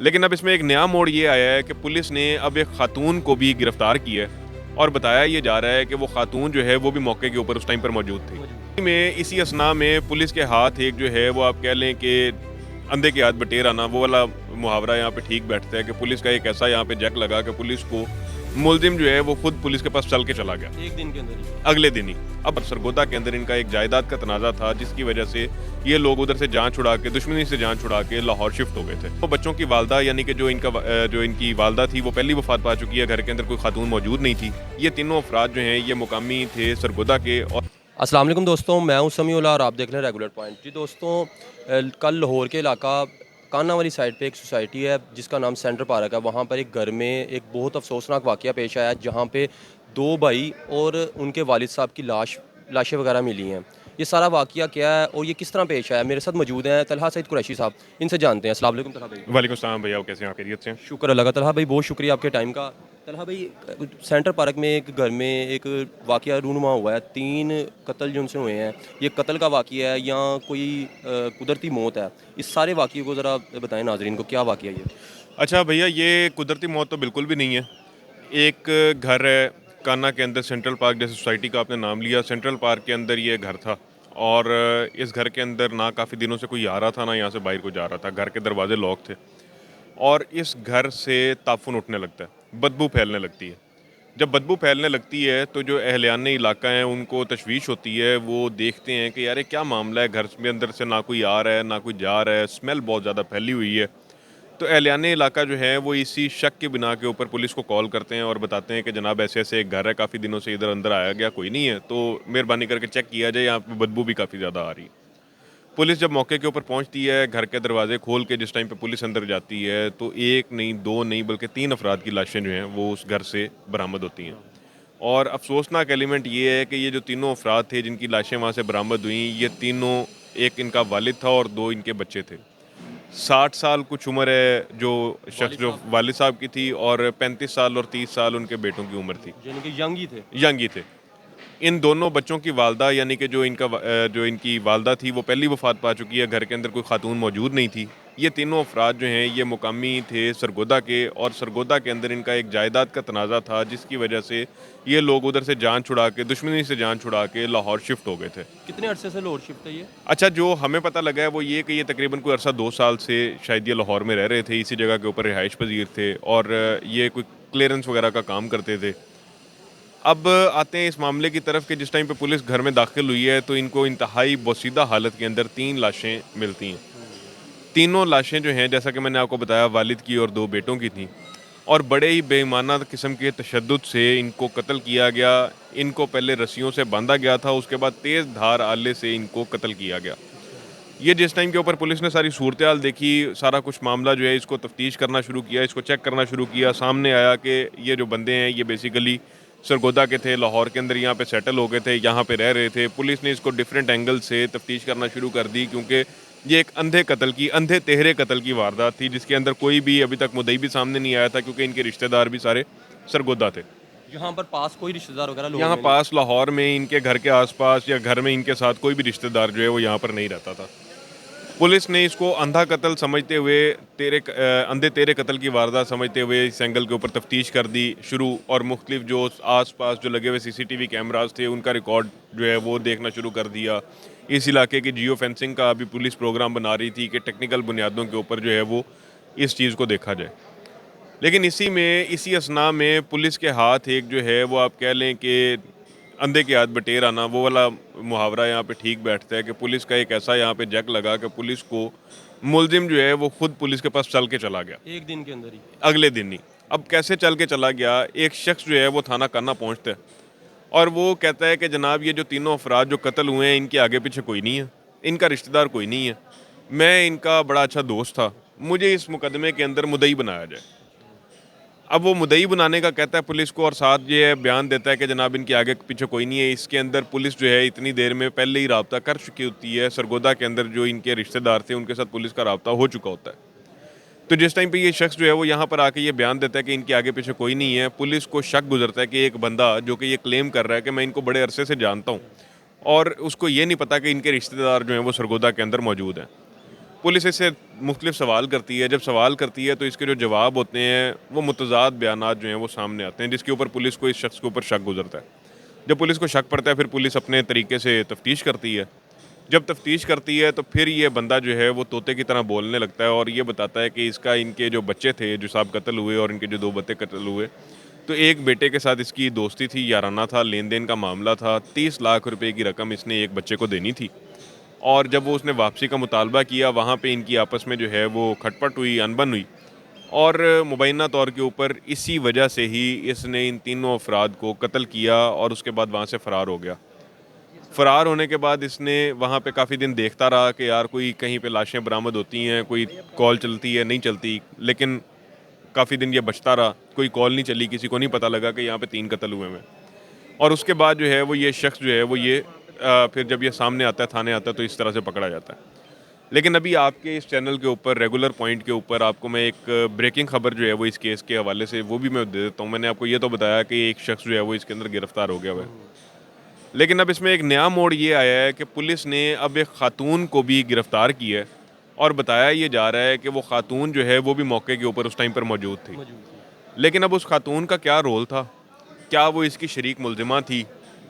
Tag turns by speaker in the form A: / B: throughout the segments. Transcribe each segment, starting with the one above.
A: लेकिन अब इसमें एक नया मोड़ ये आया है कि पुलिस ने अब एक खातून को भी गिरफ्तार किया है और बताया ये जा रहा है कि वो खातून जो है वो भी मौके के ऊपर उस टाइम पर मौजूद थी। में इसी असना में पुलिस के हाथ एक जो है वो आप कह लें कि अंधे के हाथ बटेर आना, वो वाला मुहावरा यहाँ पे ठीक बैठता है कि पुलिस का एक ऐसा यहाँ पे जैक लगा कि पुलिस को मुलजिम जो है वो खुद पुलिस के पास चल के चला गया
B: एक दिन के अंदर ही।
A: अगले दिन ही। अब सरगोदा के अंदर इनका एक जायदाद का तनाज़ा था जिसकी वजह से ये लोग उधर से जान छुड़ा के, दुश्मनी से जान छुड़ा के लाहौर शिफ्ट हो गए थे। तो बच्चों की वालदा यानी कि जो इनकी वालदा थी वो पहली वफात पा चुकी है, घर के अंदर कोई खातून मौजूद नहीं थी। ये तीनों अफराद जो हैं ये मुकामी थे सरगोदा के। और
B: अस्सलाम वालेकुम दोस्तों, मैं हूं समीउल्लाह और आप देख रहे हैं रेगुलर पॉइंट। जी दोस्तों, कल लाहौर के इलाका काना वाली साइड पे एक सोसाइटी है जिसका नाम सेंटर पार्क है। वहाँ पर एक घर में एक बहुत अफसोसनाक वाक़या पेश आया जहाँ पे दो भाई और उनके वालिद साहब की लाशें वगैरह मिली हैं। ये सारा वाक़या क्या है और ये किस तरह पेश आया, मेरे साथ मौजूद हैं तलहा सईद कुरैशी साहब। इनसे जानते हैं। अस्सलाम वालेकुम तलहा भाई।
A: वालेकुम सलाम भैया, कैसे हैं आप? खैरियत से हैं?
B: शुक्र अल्लाह का। तलहा भाई बहुत शुक्रिया आपके टाइम का। तलहा भाई, सेंटर पार्क में एक घर में एक वाक़या रूनुमा हुआ है, 3 कत्ल जो उनसे हुए हैं, ये कत्ल का वाक़या है या कोई कुदरती मौत है? इस सारे वाक़ये को ज़रा बताएं नाज़रीन को, क्या वाक़या है ये?
A: अच्छा भैया, ये कुदरती मौत तो बिल्कुल भी नहीं है। एक घर है कान्हा के अंदर, सेंट्रल पार्क जैसे सोसाइटी का आपने नाम लिया, सेंट्रल पार्क के अंदर ये घर था। और इस घर के अंदर ना काफ़ी दिनों से कोई आ रहा था, ना यहाँ से बाहर को जा रहा था। घर के दरवाजे लॉक थे और इस घर से ताफुन उठने लगता है, बदबू फैलने लगती है। जब बदबू फैलने लगती है तो जो अहलियान इलाका हैं उनको तशवीश होती है। वो देखते हैं कि यार ये क्या मामला है, घर में अंदर से ना कोई आ रहा है ना कोई जा रहा है, स्मेल बहुत ज़्यादा फैली हुई है। तो अहलियान इलाका जो है वो इसी शक के बिना के ऊपर पुलिस को कॉल करते हैं और बताते हैं कि जनाब ऐसे ऐसे एक घर है, काफ़ी दिनों से इधर अंदर आया गया कोई नहीं है, तो मेहरबानी करके चेक किया जाए, यहाँ पे बदबू भी काफ़ी ज़्यादा आ रही है। पुलिस जब मौके के ऊपर पहुंचती है, घर के दरवाजे खोल के जिस टाइम पे पुलिस अंदर जाती है तो एक नहीं, दो नहीं, बल्कि 3 अफराद की लाशें जो हैं वो उस घर से बरामद होती हैं। और अफसोसनाक एलिमेंट ये है कि ये जो तीनों अफराद थे जिनकी लाशें वहाँ से बरामद हुई, ये तीनों, एक इनका वालिद था और 2 इनके बच्चे थे। 60 साल कुछ उम्र है जो शख्स,
B: वालिद
A: जो
B: साहब
A: वालिद साहब की थी, और 35 साल और 30 साल उनके बेटों की उम्र थी।
B: यानी कि यंग ही थे।
A: यंग ही थे। इन दोनों बच्चों की वालदा यानी कि जो इनकी वालदा थी वो पहली वफात पा चुकी है, घर के अंदर कोई खातून मौजूद नहीं थी। ये तीनों अफराद जो हैं ये मुकामी थे सरगोदा के, और सरगोदा के अंदर इनका एक जायदाद का तनाज़ा था जिसकी वजह से ये लोग उधर से जान छुड़ा के, दुश्मनी से जान छुड़ा के लाहौर शिफ्ट हो गए थे।
B: कितने अरसे से लाहौर शिफ्ट है ये?
A: अच्छा, जो हमें पता लगा है वो ये कि ये तकरीबन कोई अरसा 2 साल से शायद ये लाहौर में रह रहे थे, इसी जगह के ऊपर रिहाइश पजीर थे और ये कोई क्लियरेंस वगैरह का काम करते थे। अब आते हैं इस मामले की तरफ कि जिस टाइम पे पुलिस घर में दाखिल हुई है तो इनको इंतहाई बोसीदा हालत के अंदर 3 लाशें मिलती हैं। तीनों लाशें जो हैं, जैसा कि मैंने आपको बताया, वालिद की और 2 बेटों की थी और बड़े ही बेईमाना किस्म के तशद्दुद से इनको कत्ल किया गया। इनको पहले रस्सियों से बांधा गया था, उसके बाद तेज़ धार आले से इनको कत्ल किया गया। ये जिस टाइम के ऊपर पुलिस ने सारी सूरत-ए-हाल देखी, सारा कुछ मामला जो है इसको तफ्तीश करना शुरू किया, इसको चेक करना शुरू किया, सामने आया कि ये जो बंदे हैं ये बेसिकली सरगोदा के थे, लाहौर के अंदर यहाँ पे सेटल हो गए थे, यहाँ पे रह रहे थे। पुलिस ने इसको डिफरेंट एंगल से तफ्तीश करना शुरू कर दी क्योंकि ये एक अंधे तेहरे कत्ल की वारदात थी जिसके अंदर कोई भी अभी तक मुद्दई भी सामने नहीं आया था क्योंकि इनके रिश्तेदार भी सारे सरगोदा थे।
B: यहाँ पर पास कोई रिश्तेदार वगैरह लाहौर
A: यहाँ
B: में नहीं?
A: पास लाहौर में इनके घर के आस-पास या घर में इनके साथ कोई भी रिश्तेदार जो है वो यहाँ पर नहीं रहता था। पुलिस ने इसको अंधा कत्ल समझते हुए, अंधे तेरे कत्ल की वारदात समझते हुए इस एंगल के ऊपर तफ्तीश कर दी शुरू, और मुख्तलिफ जो आस-पास जो लगे हुए सीसीटीवी कैमरास थे उनका रिकॉर्ड जो है वो देखना शुरू कर दिया। इस इलाके की जियो फेंसिंग का अभी पुलिस प्रोग्राम बना रही थी कि टेक्निकल बुनियादों के ऊपर जो है वो इस चीज़ को देखा जाए। लेकिन इसी असना में पुलिस के हाथ एक जो है वो आप कह लें कि अंधे के हाथ बटेर आना, वो वाला मुहावरा यहाँ पे ठीक बैठता है कि पुलिस का एक ऐसा यहाँ पे जैक लगा कि पुलिस को मुलजिम जो है वो खुद पुलिस के पास चल के चला गया
B: एक दिन के अंदर ही।
A: अगले दिन ही। अब कैसे चल के चला गया? एक शख्स जो है वो थाना कान्हा पहुँचता है और वो कहता है कि जनाब ये जो तीनों अफराद जो कत्ल हुए हैं इनके आगे पीछे कोई नहीं है, इनका रिश्तेदार कोई नहीं है, मैं इनका बड़ा अच्छा दोस्त था, मुझे इस मुकदमे के अंदर मुद्दई बनाया जाए। अब वो मुद्दई बनाने का कहता है पुलिस को और साथ ये बयान देता है कि जनाब इनके आगे पीछे कोई नहीं है। इसके अंदर पुलिस जो है इतनी देर में पहले ही राब्ता कर चुकी होती है, सरगोदा के अंदर जो इनके रिश्तेदार थे उनके साथ पुलिस का राब्ता हो चुका होता है। तो जिस टाइम पे ये शख्स जो है वो यहाँ पर आके ये बयान देता है कि इनके आगे पीछे कोई नहीं है, पुलिस को शक गुजरता है कि एक बंदा जो कि ये क्लेम कर रहा है कि मैं इनको बड़े अरसे से जानता हूँ, और उसको ये नहीं पता कि इनके रिश्तेदार जो हैं वो सरगोदा के अंदर मौजूद हैं। पुलिस इससे मुख्तलिफ सवाल करती है। जब सवाल करती है तो इसके जो जवाब होते हैं वो मुतज़ाद बयानात जो हैं वो सामने आते हैं, जिसके ऊपर पुलिस को इस शख्स के ऊपर शक गुजरता है। जब पुलिस को शक पड़ता है फिर पुलिस अपने तरीके से तफ्तीश करती है। जब तफ्तीश करती है तो फिर ये बंदा जो है वो तोते की तरह बोलने लगता है और ये बताता है कि इसका इनके जो बच्चे थे जो साहब कत्ल हुए और इनके जो 2 बच्चे कत्ल हुए, तो एक बेटे के साथ इसकी दोस्ती थी, याराना था, लेन देन का मामला था। 30 लाख रुपए की रकम इसने एक बच्चे को देनी थी और जब वो उसने वापसी का मुतालबा किया वहाँ पे इनकी आपस में जो है वो खटपट हुई, अनबन हुई और मुबैना तौर के ऊपर इसी वजह से ही इसने इन तीनों अफराद को कत्ल किया और उसके बाद वहाँ से फ़रार हो गया। फ़रार होने के बाद इसने वहाँ पे काफ़ी दिन देखता रहा कि यार कोई कहीं पे लाशें बरामद होती हैं, कोई कॉल चलती है, नहीं चलती, लेकिन काफ़ी दिन ये बचता रहा, कोई कॉल नहीं चली, किसी को नहीं पता लगा कि यहाँ पे 3 कत्ल हुए हैं। और उसके बाद जो है वो ये शख्स जो है वो ये फिर जब ये सामने आता है, थाने आता है, तो इस तरह से पकड़ा जाता है। लेकिन अभी आपके इस चैनल के ऊपर रेगुलर पॉइंट के ऊपर आपको मैं एक ब्रेकिंग खबर जो है वो इस केस के हवाले से वो भी मैं दे देता हूँ। मैंने आपको ये तो बताया कि एक शख्स जो है वो इसके अंदर गिरफ्तार हो गया हुआ है, लेकिन अब इसमें एक नया मोड़ ये आया है कि पुलिस ने अब एक खातून को भी गिरफ्तार किया है और बताया ये जा रहा है कि वो खातून जो है वो भी मौके के ऊपर उस टाइम पर मौजूद थी। लेकिन अब उस खातून का क्या रोल था, क्या वो इसकी शरीक मुलजिमा थी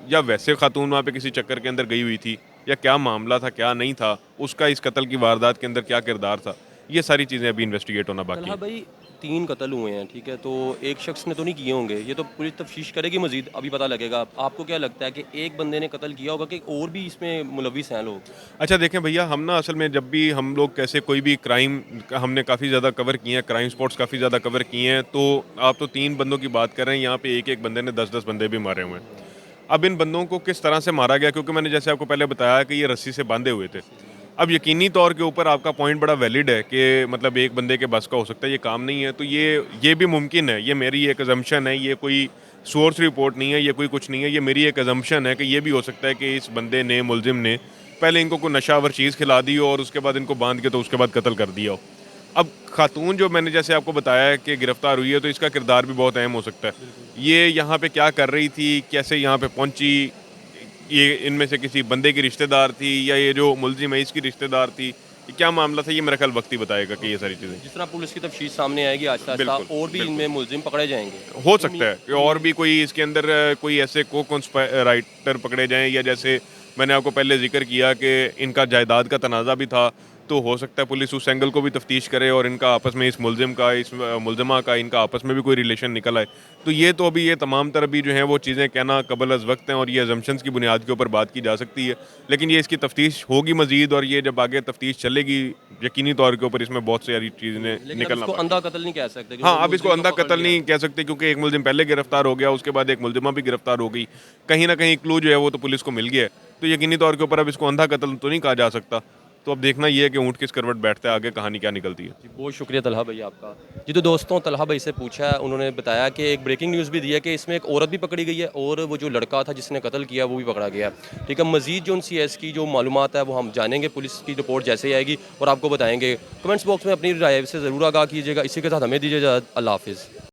A: या वैसे खातून वहाँ पे किसी चक्कर के अंदर गई हुई थी, या क्या मामला था क्या नहीं था, उसका इस कत्ल की वारदात के अंदर क्या किरदार था, ये सारी चीज़ें अभी इन्वेस्टिगेट होना बाकी
B: तलहा
A: है।
B: भाई 3 कत्ल हुए हैं, ठीक है, तो एक शख्स ने तो नहीं किए होंगे, ये तो पुलिस तफ्तीश करेगी मजीद, अभी पता लगेगा। आपको क्या लगता है कि एक बंदे ने कत्ल किया होगा कि और भी इसमें मुलविस हैं लोग?
A: अच्छा देखें भैया, हम ना असल में जब भी हम लोग कैसे कोई भी क्राइम हमने काफ़ी ज़्यादा कवर किए हैं, क्राइम स्पॉट्स काफ़ी ज़्यादा कवर किए हैं, तो आप तो 3 बंदों की बात कर रहे हैं, यहाँ पे एक एक बंदे ने 10-10 बंदे भी मारे हुए हैं। अब इन बंदों को किस तरह से मारा गया, क्योंकि मैंने जैसे आपको पहले बताया कि ये रस्सी से बांधे हुए थे। अब यकीनी तौर के ऊपर आपका पॉइंट बड़ा वैलिड है कि मतलब एक बंदे के बस का हो सकता है ये काम नहीं है, तो ये भी मुमकिन है, ये मेरी एक अजम्पशन है, ये कोई सोर्स रिपोर्ट नहीं है, ये कोई कुछ नहीं है, ये मेरी एक अजम्पशन है कि ये भी हो सकता है कि इस बंदे ने, मुलजिम ने पहले इनको कोई नशावर चीज़ खिला दी हो और उसके बाद इनको बांध के तो उसके बाद कत्ल कर दिया हो। अब खातून जो मैंने जैसे आपको बताया है कि गिरफ्तार हुई है, तो इसका किरदार भी बहुत अहम हो सकता है। ये यहाँ पे क्या कर रही थी, कैसे यहाँ पे पहुँची, ये इनमें से किसी बंदे की रिश्तेदार थी या ये जो मुलजिम है इसकी रिश्तेदार थी, ये क्या मामला था, ये मेरा ख्याल वक्त ही बताएगा कि ये सारी चीज़ें।
B: जिस तरह पुलिस की तफ्तीश सामने आएगी आहिस्ता आहिस्ता
A: बिल्कुल,
B: और भी
A: बिल्कुल।
B: इनमें मुलजिम पकड़े जाएंगे।
A: हो सकता है कि और भी कोई इसके अंदर कोई ऐसे को राइटर पकड़े जाएं, या जैसे मैंने आपको पहले जिक्र किया कि इनका जायदाद का तनाज़ा भी था, तो हो सकता है पुलिस उस एंगल को भी तफ्तीश करे और इनका आपस में इस मुलजिम का, इस मुलजिमा का, इनका आपस में भी कोई रिलेशन निकल आए। तो ये तमाम तरह भी जो हैं वो चीज़ें कहना कबल अज़ वक्त हैं और ये अजम्पशंस की बुनियाद के ऊपर बात की जा सकती है, लेकिन ये इसकी तफ्तीश होगी मज़ीद और ये जब आगे तफ्तीश चलेगी यकीनी तौर के ऊपर इसमें बहुत सारी चीज़ें
B: लेकिन अब
A: निकलना
B: इसको
A: बाकी
B: अंधा कत्ल नहीं कह सकते,
A: हाँ,
B: क्योंकि
A: अब इसको
B: मुलजिम
A: अंधा
B: को पकड़
A: कत्ल
B: लिया।
A: नहीं कह सकते क्योंकि एक मुलजिम पहले गिरफ्तार हो गया, उसके बाद एक मुलजिमा भी गिरफ्तार हो गई। कहीं ना कहीं क्लू जो है वो तो पुलिस को मिल गया है, तो यकीनी तौर के ऊपर अब इसको अंधा कत्ल तो नहीं कहा जा सकता। तो अब देखना ये है कि ऊँट किस करवट बैठता है, आगे कहानी क्या निकलती है।
B: जी, बहुत शुक्रिया तलहा भाई आपका। जी तो दोस्तों, तलहा भाई से पूछा है, उन्होंने बताया कि एक ब्रेकिंग न्यूज़ भी दी है कि इसमें एक औरत भी पकड़ी गई है और वो जो लड़का था जिसने कत्ल किया वो भी पकड़ा गया है। ठीक है, मज़ीद जो CS की जो मालूमात है वो हम जानेंगे, पुलिस की रिपोर्ट जैसे ही आएगी और आपको बताएंगे। कमेंट्स बॉक्स में अपनी राय से ज़रूर आगाह कीजिएगा। इसी के साथ हमें दीजिए इजाज़त। अल्लाह हाफ़िज़।